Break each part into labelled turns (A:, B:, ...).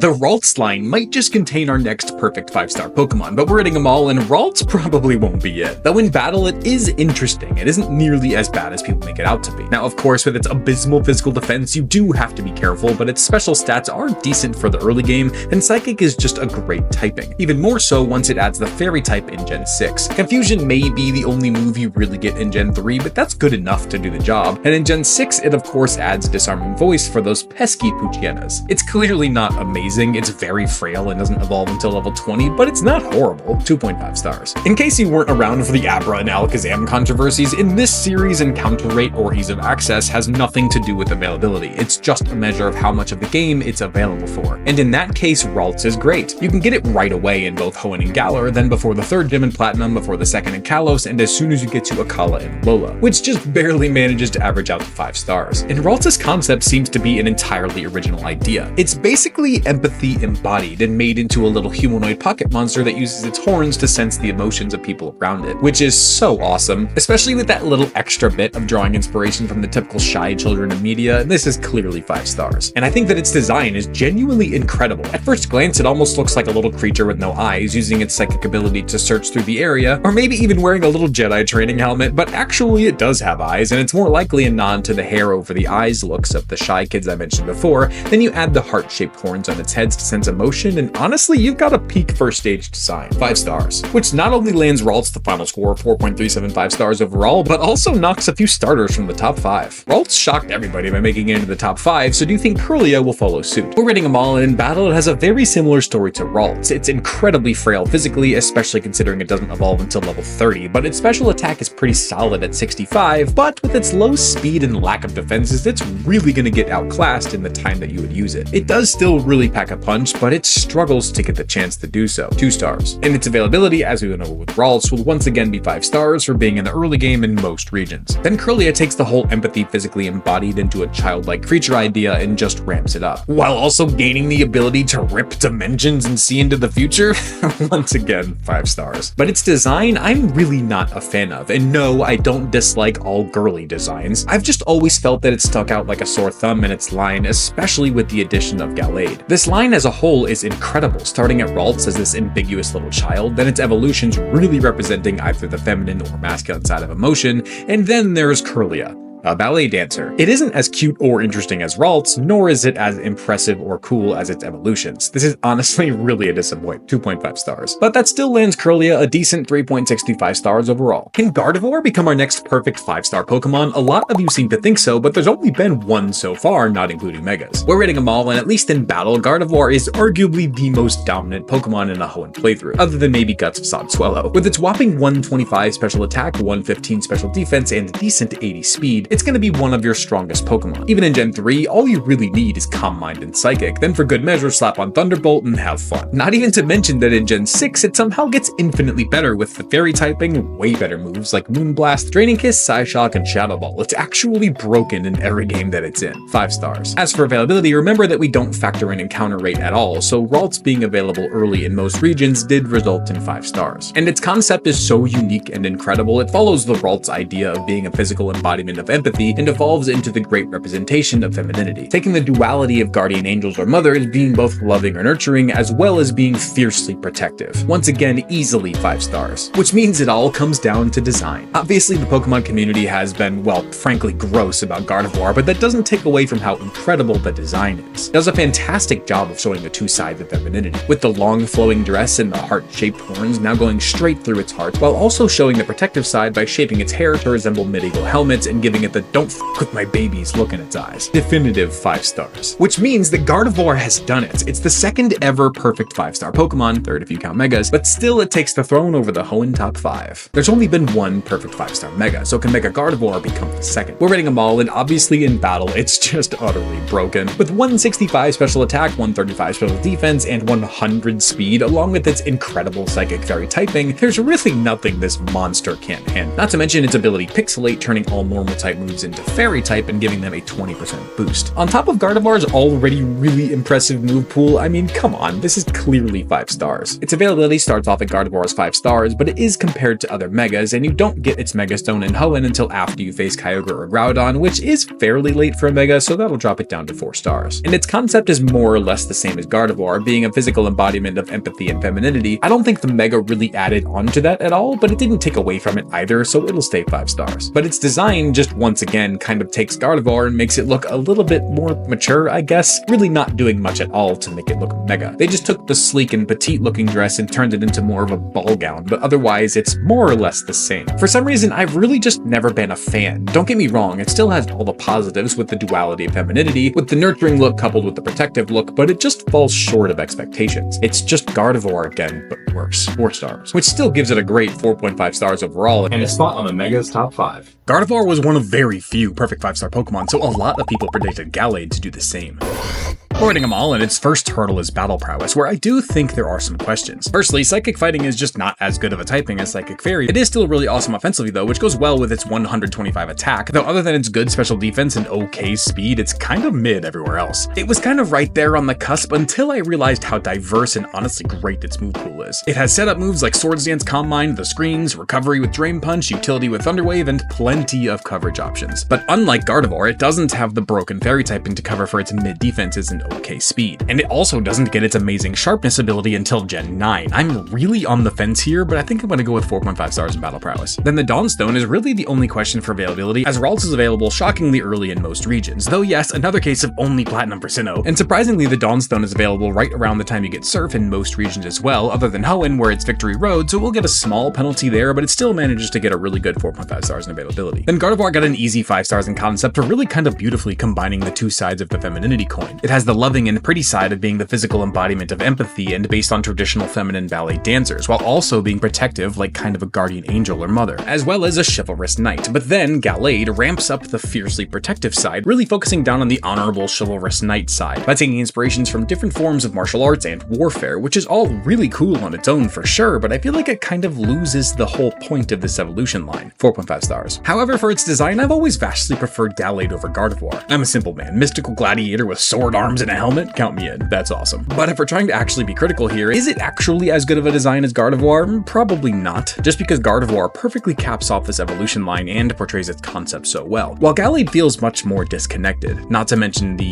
A: The Ralts line might just contain our next perfect 5-star Pokemon, but we're hitting them all and Ralts probably won't be it. Though in battle it is interesting, it isn't nearly as bad as people make it out to be. Now of course with its abysmal physical defense you do have to be careful, but its special stats are decent for the early game, and Psychic is just a great typing. Even more so once it adds the Fairy type in Gen 6. Confusion may be the only move you really get in Gen 3, but that's good enough to do the job, and in Gen 6 it of course adds Disarming Voice for those pesky Poochyenas. It's clearly not amazing, it's very frail and doesn't evolve until level 20, but it's not horrible. 2.5 stars. In case you weren't around for the Abra and Alakazam controversies, in this series encounter rate or ease of access has nothing to do with availability, it's just a measure of how much of the game it's available for. And in that case, Ralts is great. You can get it right away in both Hoenn and Galar, then before the 3rd gym in Platinum, before the 2nd in Kalos, and as soon as you get to Akala and Lola, which just barely manages to average out to 5 stars. And Ralts' concept seems to be an entirely original idea. It's basically empathy embodied and made into a little humanoid pocket monster that uses its horns to sense the emotions of people around it, which is so awesome, especially with that little extra bit of drawing inspiration from the typical shy children in media. This is clearly 5 stars. And I think that its design is genuinely incredible. At first glance, it almost looks like a little creature with no eyes, using its psychic ability to search through the area, or maybe even wearing a little Jedi training helmet, but actually it does have eyes, and it's more likely a nod to the hair over the eyes looks of the shy kids I mentioned before. Then you add the heart-shaped horns on its heads to sense emotion, and honestly, you've got a peak first stage design. 5 stars. Which not only lands Ralts the final score of 4.375 stars overall, but also knocks a few starters from the top 5. Ralts shocked everybody by making it into the top 5, so do you think Kirlia will follow suit? We're rating them all, and in battle it has a very similar story to Ralts. It's incredibly frail physically, especially considering it doesn't evolve until level 30, but its special attack is pretty solid at 65, but with its low speed and lack of defenses, it's really gonna get outclassed in the time that you would use it. It does still really pack a punch, but it struggles to get the chance to do so. 2 stars. And its availability, as we went over with Ralts, will once again be 5 stars for being in the early game in most regions. Then Kirlia takes the whole empathy physically embodied into a childlike creature idea and just ramps it up, while also gaining the ability to rip dimensions and see into the future. Once again, 5 stars. But its design, I'm really not a fan of, and no, I don't dislike all girly designs. I've just always felt that it stuck out like a sore thumb in its line, especially with the addition of Gallade. This line as a whole is incredible, starting at Ralts as this ambiguous little child, then its evolutions really representing either the feminine or masculine side of emotion, and then there's Kirlia, a ballet dancer. It isn't as cute or interesting as Ralts, nor is it as impressive or cool as its evolutions. This is honestly really a disappointment, 2.5 stars. But that still lands Kirlia a decent 3.65 stars overall. Can Gardevoir become our next perfect 5-star Pokemon? A lot of you seem to think so, but there's only been one so far, not including Megas. We're rating them all, and at least in battle, Gardevoir is arguably the most dominant Pokemon in a Hoenn playthrough, other than maybe Guts of Sod Swallow. With its whopping 125 special attack, 115 special defense, and decent 80 speed, it's going to be one of your strongest Pokemon. Even in Gen 3, all you really need is Calm Mind and Psychic, then for good measure slap on Thunderbolt and have fun. Not even to mention that in Gen 6, it somehow gets infinitely better with the Fairy typing, way better moves like Moonblast, Draining Kiss, Psyshock, and Shadow Ball. It's actually broken in every game that it's in. 5 stars. As for availability, remember that we don't factor in encounter rate at all, so Ralts being available early in most regions did result in 5 stars. And its concept is so unique and incredible, it follows the Ralts idea of being a physical embodiment of empathy and evolves into the great representation of femininity, taking the duality of guardian angels or mothers being both loving or nurturing as well as being fiercely protective. Once again, easily 5 stars, which means it all comes down to design. Obviously, the Pokemon community has been, well, frankly gross about Gardevoir, but that doesn't take away from how incredible the design is. It does a fantastic job of showing the 2 sides of femininity, with the long flowing dress and the heart-shaped horns now going straight through its heart, while also showing the protective side by shaping its hair to resemble medieval helmets and giving it the "don't f with my babies" look in its eyes. Definitive 5 stars. Which means that Gardevoir has done it. It's the second ever perfect 5-star Pokemon, third if you count Megas, but still it takes the throne over the Hoenn top 5. There's only been one perfect 5-star Mega, so can Mega Gardevoir become the second? We're rating them all, and obviously in battle, it's just utterly broken. With 165 special attack, 135 special defense, and 100 speed, along with its incredible Psychic Fairy typing, there's really nothing this monster can't handle. Not to mention its ability Pixelate, turning all normal type type moves into Fairy type and giving them a 20% boost. On top of Gardevoir's already really impressive move pool, I mean, come on, this is clearly 5 stars. Its availability starts off at Gardevoir's 5 stars, but it is compared to other megas, and you don't get its Mega Stone in Hoenn until after you face Kyogre or Groudon, which is fairly late for a Mega, so that'll drop it down to 4 stars. And its concept is more or less the same as Gardevoir, being a physical embodiment of empathy and femininity. I don't think the Mega really added onto that at all, but it didn't take away from it either, so it'll stay 5 stars. But its design just once again kind of takes Gardevoir and makes it look a little bit more mature, I guess, really not doing much at all to make it look Mega. They just took the sleek and petite looking dress and turned it into more of a ball gown, but otherwise it's more or less the same. For some reason, I've really just never been a fan. Don't get me wrong, it still has all the positives with the duality of femininity, with the nurturing look coupled with the protective look, but it just falls short of expectations. It's just Gardevoir again, but worse. 4 stars, which still gives it a great 4.5 stars overall,
B: and a spot on the Mega's top 5.
A: Gardevoir was one of very few perfect 5-star Pokemon, so a lot of people predicted Gallade to do the same. Avoiding them all, and its first hurdle is Battle Prowess, where I do think there are some questions. Firstly, Psychic Fighting is just not as good of a typing as Psychic Fairy. It is still really awesome offensively though, which goes well with its 125 attack, though other than its good special defense and okay speed, it's kind of mid everywhere else. It was kind of right there on the cusp until I realized how diverse and honestly great its move pool is. It has setup moves like Swords Dance, Calm Mind, the Screens, Recovery with Drain Punch, Utility with Thunder Wave, and plenty of coverage options. But unlike Gardevoir, it doesn't have the broken Fairy typing to cover for its mid defenses and okay speed. And it also doesn't get its amazing sharpness ability until Gen 9. I'm really on the fence here, but I think I'm going to go with 4.5 stars in Battle Prowess. Then the Dawnstone is really the only question for availability, as Ralts is available shockingly early in most regions, though yes, another case of only Platinum for Sinnoh. And surprisingly, the Dawnstone is available right around the time you get Surf in most regions as well, other than Hoenn where it's Victory Road, so we'll get a small penalty there, but it still manages to get a really good 4.5 stars in availability. Then Gardevoir got an easy 5 stars in concept for really kind of beautifully combining the two sides of the femininity coin. It has the loving and pretty side of being the physical embodiment of empathy and based on traditional feminine ballet dancers, while also being protective like kind of a guardian angel or mother, as well as a chivalrous knight. But then Gallade ramps up the fiercely protective side, really focusing down on the honorable chivalrous knight side, by taking inspirations from different forms of martial arts and warfare, which is all really cool on its own for sure, but I feel like it kind of loses the whole point of this evolution line. 4.5 stars. However, for its design, I've always vastly preferred Gallade over Gardevoir. I'm a simple man. Mystical gladiator with sword arms and a helmet? Count me in. That's awesome. But if we're trying to actually be critical here, is it actually as good of a design as Gardevoir? Probably not, just because Gardevoir perfectly caps off this evolution line and portrays its concept so well, while Gallade feels much more disconnected, not to mention the,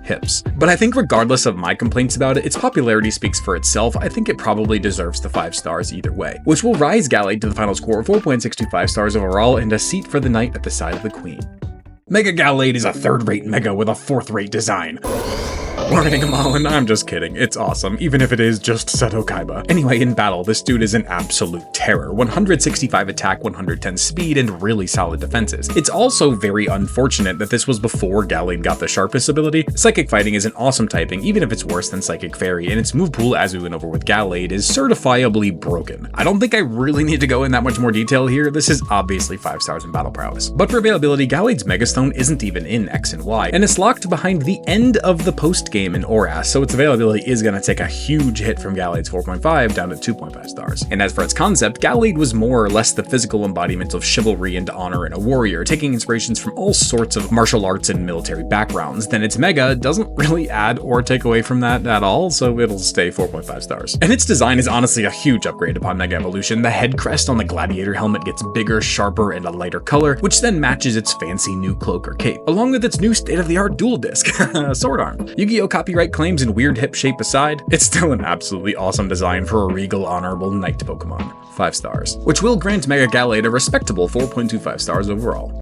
A: hips. But I think regardless of my complaints about it, its popularity speaks for itself. I think it probably deserves the 5 stars either way, which will rise Gallade to the final score of 4.625 stars overall and a seat for the night at the side of the Queen. Mega Gallade is a third-rate Mega with a fourth-rate design. Warning them all, and I'm just kidding. It's awesome, even if it is just Seto Kaiba. Anyway, in battle, this dude is an absolute terror. 165 attack, 110 speed, and really solid defenses. It's also very unfortunate that this was before Gallade got the sharpness ability. Psychic Fighting is an awesome typing, even if it's worse than Psychic Fairy, and its move pool, as we went over with Gallade, is certifiably broken. I don't think I really need to go in that much more detail here. This is obviously 5 stars in Battle Prowess. But for availability, Gallade's Mega Stone isn't even in X and Y, and it's locked behind the end of the post game in Oras, so its availability is going to take a huge hit from Gallade's 4.5 down to 2.5 stars. And as for its concept, Gallade was more or less the physical embodiment of chivalry and honor in a warrior, taking inspirations from all sorts of martial arts and military backgrounds. Then its Mega doesn't really add or take away from that at all, so it'll stay 4.5 stars. And its design is honestly a huge upgrade upon Mega Evolution. The head crest on the gladiator helmet gets bigger, sharper, and a lighter color, which then matches its fancy new cloak or cape, along with its new state-of-the-art dual disc, sword arm. Yu-Gi-Oh! Copyright claims and weird hip shape aside, it's still an absolutely awesome design for a regal, honorable knight Pokemon. 5 stars, which will grant Mega Gallade a respectable 4.25 stars overall.